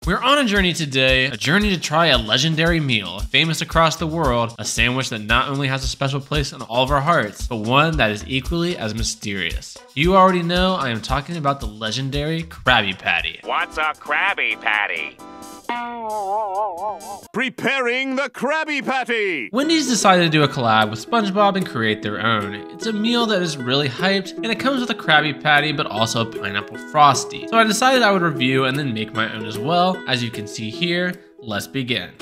We're on a journey today, a journey to try a legendary meal, famous across the world, a sandwich that not only has a special place in all of our hearts, but one that is equally as mysterious. You already know I am talking about the legendary Krabby Patty. What's a Krabby Patty? Preparing the Krabby Patty! Wendy's decided to do a collab with SpongeBob and create their own. It's a meal that is really hyped, and it comes with a Krabby Patty, but also a pineapple frosty. So I decided I would review and then make my own as well. As you can see here, let's begin.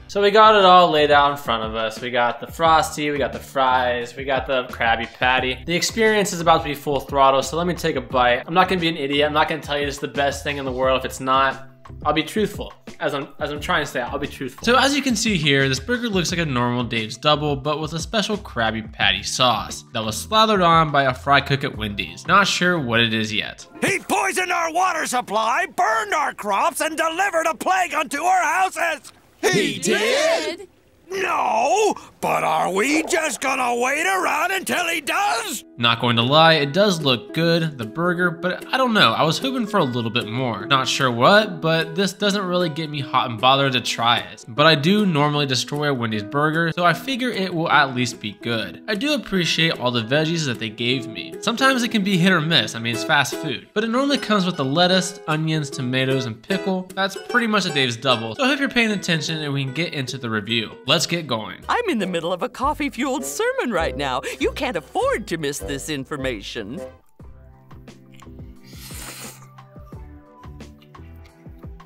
So we got it all laid out in front of us. We got the Frosty, we got the fries, we got the Krabby Patty. The experience is about to be full throttle, so let me take a bite. I'm not gonna be an idiot. I'm not gonna tell you this is the best thing in the world if it's not. I'll be truthful. As I'm trying to say, I'll be truthful. So as you can see here, this burger looks like a normal Dave's Double, but with a special Krabby Patty sauce that was slathered on by a fry cook at Wendy's. Not sure what it is yet. He poisoned our water supply, burned our crops, and delivered a plague unto our houses! He did? No, but are we just gonna wait around until he does? Not going to lie, it does look good, the burger, but I don't know, I was hoping for a little bit more. Not sure what, but this doesn't really get me hot and bothered to try it. But I do normally destroy a Wendy's burger, so I figure it will at least be good. I do appreciate all the veggies that they gave me. Sometimes it can be hit or miss, I mean it's fast food. But it normally comes with the lettuce, onions, tomatoes, and pickle. That's pretty much a Dave's Double, so I hope you're paying attention and we can get into the review. Let's get going. I'm in the middle of a coffee-fueled sermon right now. You can't afford to miss this information.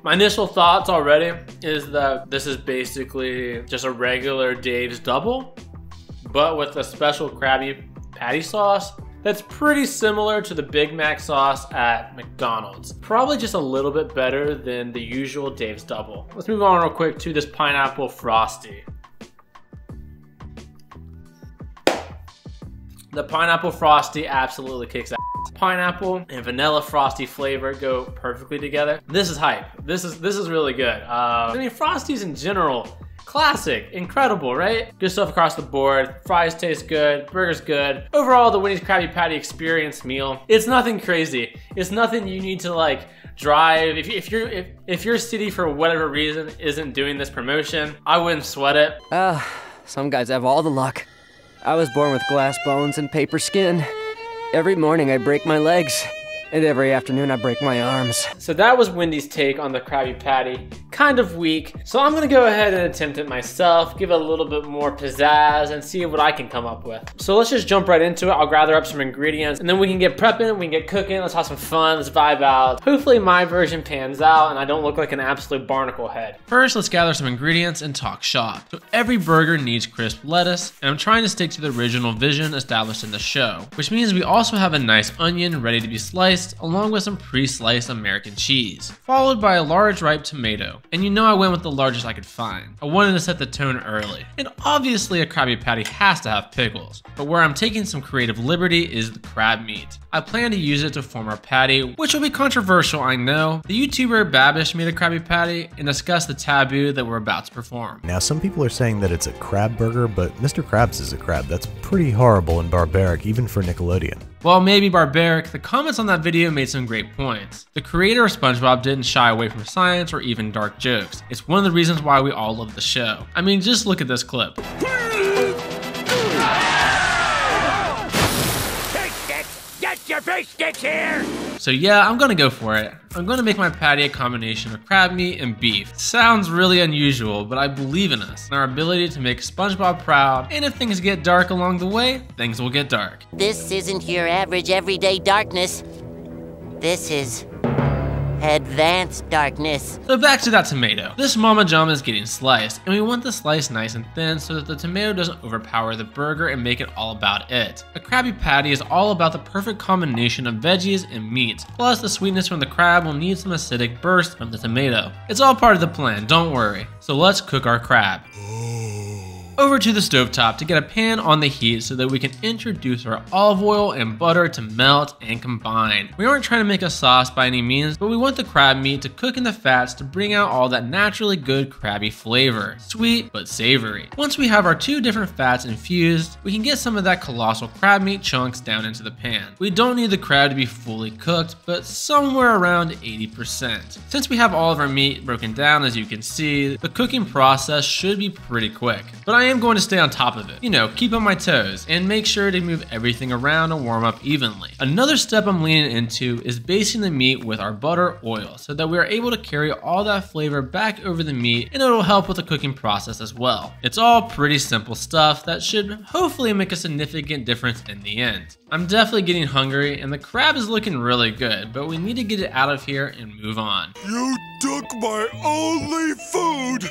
My initial thoughts already is that this is basically just a regular Dave's Double, but with a special Krabby Patty sauce that's pretty similar to the Big Mac sauce at McDonald's. Probably just a little bit better than the usual Dave's Double. Let's move on real quick to this pineapple frosty. The pineapple frosty absolutely kicks ass. Pineapple and vanilla frosty flavor go perfectly together. This is hype. This is really good. I mean, frosties in general, classic, incredible, right? Good stuff across the board. Fries taste good, burger's good. Overall, the Wendy's Krabby Patty experience meal, it's nothing crazy. It's nothing you need to like drive. If your city for whatever reason isn't doing this promotion, I wouldn't sweat it. Some guys have all the luck. I was born with glass bones and paper skin. Every morning I break my legs, and every afternoon I break my arms. So that was Wendy's take on the Krabby Patty. Kind of weak. So I'm gonna go ahead and attempt it myself, give it a little bit more pizzazz, and see what I can come up with. So let's just jump right into it. I'll gather up some ingredients, and then we can get prepping, we can get cooking, let's have some fun, let's vibe out. Hopefully my version pans out, and I don't look like an absolute barnacle head. First, let's gather some ingredients and talk shop. So every burger needs crisp lettuce, and I'm trying to stick to the original vision established in the show, which means we also have a nice onion ready to be sliced, along with some pre-sliced American cheese, followed by a large ripe tomato. And you know I went with the largest I could find. I wanted to set the tone early. And obviously a Krabby Patty has to have pickles, but where I'm taking some creative liberty is the crab meat. I plan to use it to form our patty, which will be controversial, I know. The YouTuber Babish made a Krabby Patty and discussed the taboo that we're about to perform. Now some people are saying that it's a crab burger, but Mr. Krabs is a crab. That's pretty horrible and barbaric, even for Nickelodeon. While maybe barbaric, the comments on that video made some great points. The creator of SpongeBob didn't shy away from science or even dark jokes. It's one of the reasons why we all love the show. I mean, just look at this clip. Get your fish sticks here! So yeah, I'm gonna go for it. I'm gonna make my patty a combination of crab meat and beef. Sounds really unusual, but I believe in us and our ability to make SpongeBob proud, and if things get dark along the way, things will get dark. This isn't your average everyday darkness. This is advanced darkness. So back to that tomato. This Mama Jama is getting sliced, and we want the slice nice and thin so that the tomato doesn't overpower the burger and make it all about it. A Krabby Patty is all about the perfect combination of veggies and meat, plus the sweetness from the crab will need some acidic burst from the tomato. It's all part of the plan, don't worry. So let's cook our crab. over to the stovetop to get a pan on the heat so that we can introduce our olive oil and butter to melt and combine. We aren't trying to make a sauce by any means, but we want the crab meat to cook in the fats to bring out all that naturally good crabby flavor, sweet but savory. Once we have our two different fats infused, we can get some of that colossal crab meat chunks down into the pan. We don't need the crab to be fully cooked, but somewhere around 80%. Since we have all of our meat broken down, as you can see, the cooking process should be pretty quick. But I am going to stay on top of it. You know, keep on my toes and make sure to move everything around and warm up evenly. Another step I'm leaning into is basting the meat with our butter oil so that we are able to carry all that flavor back over the meat, and it'll help with the cooking process as well. It's all pretty simple stuff that should hopefully make a significant difference in the end. I'm definitely getting hungry and the crab is looking really good, but we need to get it out of here and move on. You took my only food!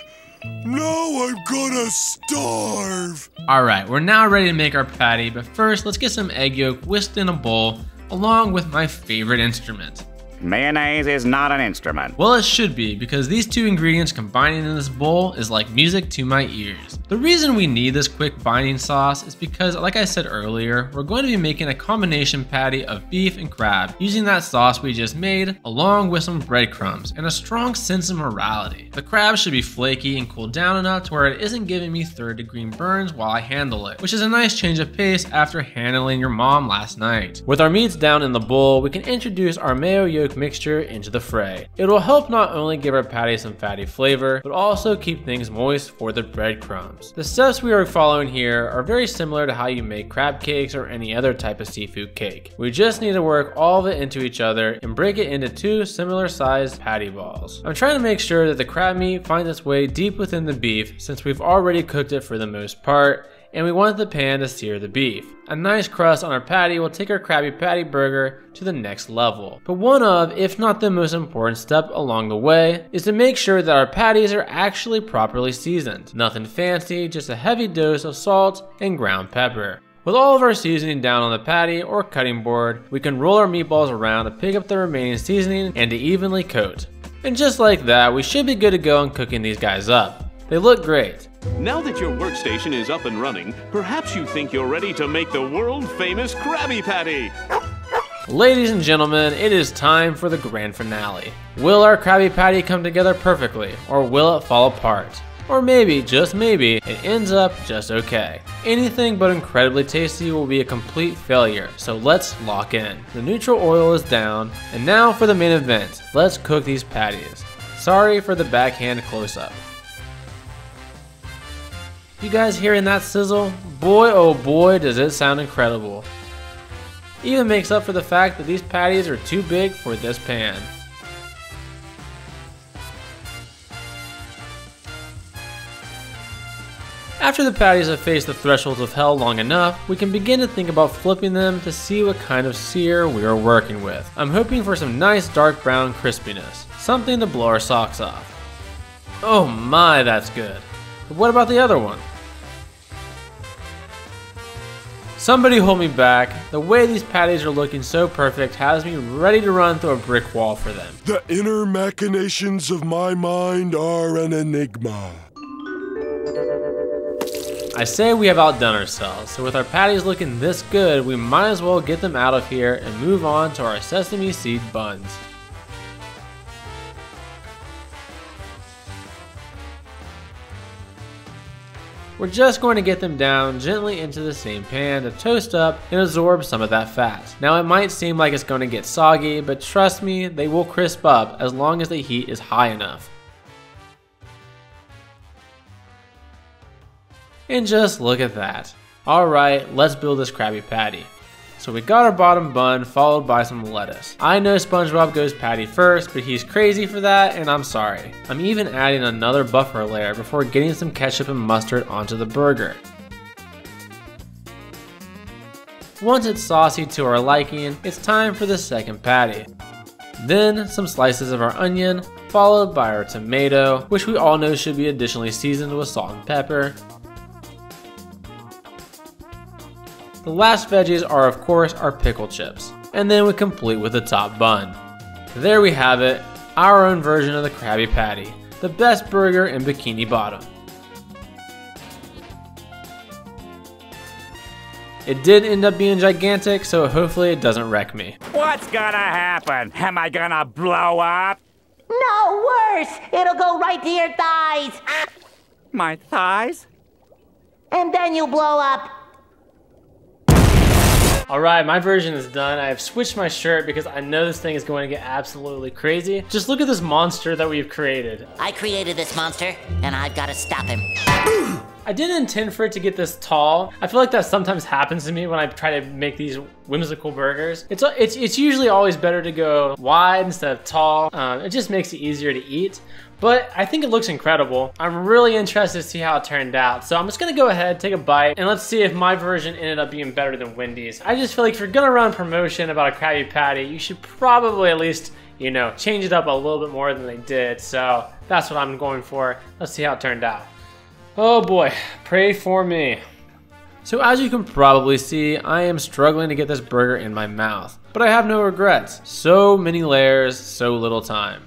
Now I'm gonna starve! Alright, we're now ready to make our patty, but first let's get some egg yolk whisked in a bowl along with my favorite instrument. Mayonnaise is not an instrument. Well, it should be, because these two ingredients combining in this bowl is like music to my ears. The reason we need this quick binding sauce is because, like I said earlier, we're going to be making a combination patty of beef and crab using that sauce we just made, along with some breadcrumbs and a strong sense of morality. The crab should be flaky and cool down enough to where it isn't giving me third-degree burns while I handle it, which is a nice change of pace after handling your mom last night. With our meats down in the bowl, we can introduce our mayo yolk mixture into the fray. It will help not only give our patty some fatty flavor, but also keep things moist for the breadcrumbs. The steps we are following here are very similar to how you make crab cakes or any other type of seafood cake. We just need to work all of it into each other and break it into two similar sized patty balls. I'm trying to make sure that the crab meat finds its way deep within the beef since we've already cooked it for the most part, and we want the pan to sear the beef. A nice crust on our patty will take our Krabby Patty burger to the next level. But one of, if not the most important step along the way, is to make sure that our patties are actually properly seasoned. Nothing fancy, just a heavy dose of salt and ground pepper. With all of our seasoning down on the patty or cutting board, we can roll our meatballs around to pick up the remaining seasoning and to evenly coat. And just like that, we should be good to go on cooking these guys up. They look great. Now that your workstation is up and running, perhaps you think you're ready to make the world-famous Krabby Patty. Ladies and gentlemen, it is time for the grand finale. Will our Krabby Patty come together perfectly, or will it fall apart? Or maybe, just maybe, it ends up just okay. Anything but incredibly tasty will be a complete failure, so let's lock in. The neutral oil is down, and now for the main event. Let's cook these patties. Sorry for the backhand close-up. You guys hearing that sizzle? Boy oh boy does it sound incredible. Even makes up for the fact that these patties are too big for this pan. After the patties have faced the thresholds of hell long enough, we can begin to think about flipping them to see what kind of sear we are working with. I'm hoping for some nice dark brown crispiness, something to blow our socks off. Oh my, that's good. But what about the other one? Somebody hold me back. The way these patties are looking so perfect has me ready to run through a brick wall for them. The inner machinations of my mind are an enigma. I say we have outdone ourselves, so with our patties looking this good, we might as well get them out of here and move on to our sesame seed buns. We're just going to get them down gently into the same pan to toast up and absorb some of that fat. Now it might seem like it's going to get soggy, but trust me, they will crisp up as long as the heat is high enough. And just look at that. Alright, let's build this Krabby Patty. So we got our bottom bun followed by some lettuce. I know SpongeBob goes patty first, but he's crazy for that and I'm sorry. I'm even adding another buffer layer before getting some ketchup and mustard onto the burger. Once it's saucy to our liking, it's time for the second patty. Then some slices of our onion, followed by our tomato, which we all know should be additionally seasoned with salt and pepper. The last veggies are of course our pickle chips, and then we complete with the top bun. There we have it, our own version of the Krabby Patty, the best burger in Bikini Bottom. It did end up being gigantic, so hopefully it doesn't wreck me. What's gonna happen? Am I gonna blow up? No, worse! It'll go right to your thighs! My thighs? And then you blow up! Alright, my version is done. I have switched my shirt because I know this thing is going to get absolutely crazy. Just look at this monster that we've created. I created this monster, and I've got to stop him. I didn't intend for it to get this tall. I feel like that sometimes happens to me when I try to make these whimsical burgers. It's usually always better to go wide instead of tall. It just makes it easier to eat. But I think it looks incredible. I'm really interested to see how it turned out. So I'm just gonna go ahead, take a bite, and let's see if my version ended up being better than Wendy's. I just feel like if you're gonna run promotion about a Krabby Patty, you should probably at least, you know, change it up a little bit more than they did. So that's what I'm going for. Let's see how it turned out. Oh boy, pray for me. So as you can probably see, I am struggling to get this burger in my mouth, but I have no regrets. So many layers, so little time.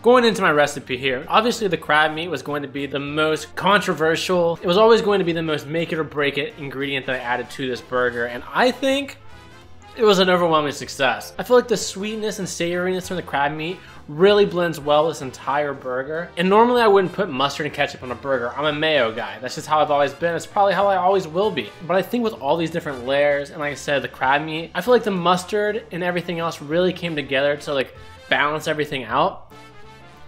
Going into my recipe here, obviously the crab meat was going to be the most controversial. It was always going to be the most make it or break it ingredient that I added to this burger, and I think it was an overwhelming success. I feel like the sweetness and savoriness from the crab meat really blends well with this entire burger. And normally I wouldn't put mustard and ketchup on a burger. I'm a mayo guy. That's just how I've always been. It's probably how I always will be. But I think with all these different layers, and like I said, the crab meat, I feel like the mustard and everything else really came together to like balance everything out.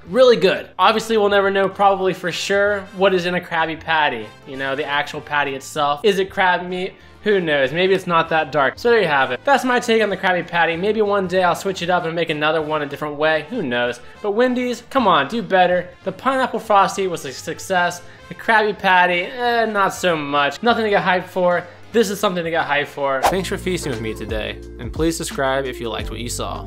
Really good. Obviously, we'll never know probably for sure what is in a Krabby Patty. You know, the actual patty itself. Is it crab meat? Who knows? Maybe it's not that dark. So there you have it. That's my take on the Krabby Patty. Maybe one day I'll switch it up and make another one a different way. Who knows? But Wendy's, come on, do better. The Pineapple Frosty was a success. The Krabby Patty, not so much. Nothing to get hyped for. This is something to get hyped for. Thanks for feasting with me today, and please subscribe if you liked what you saw.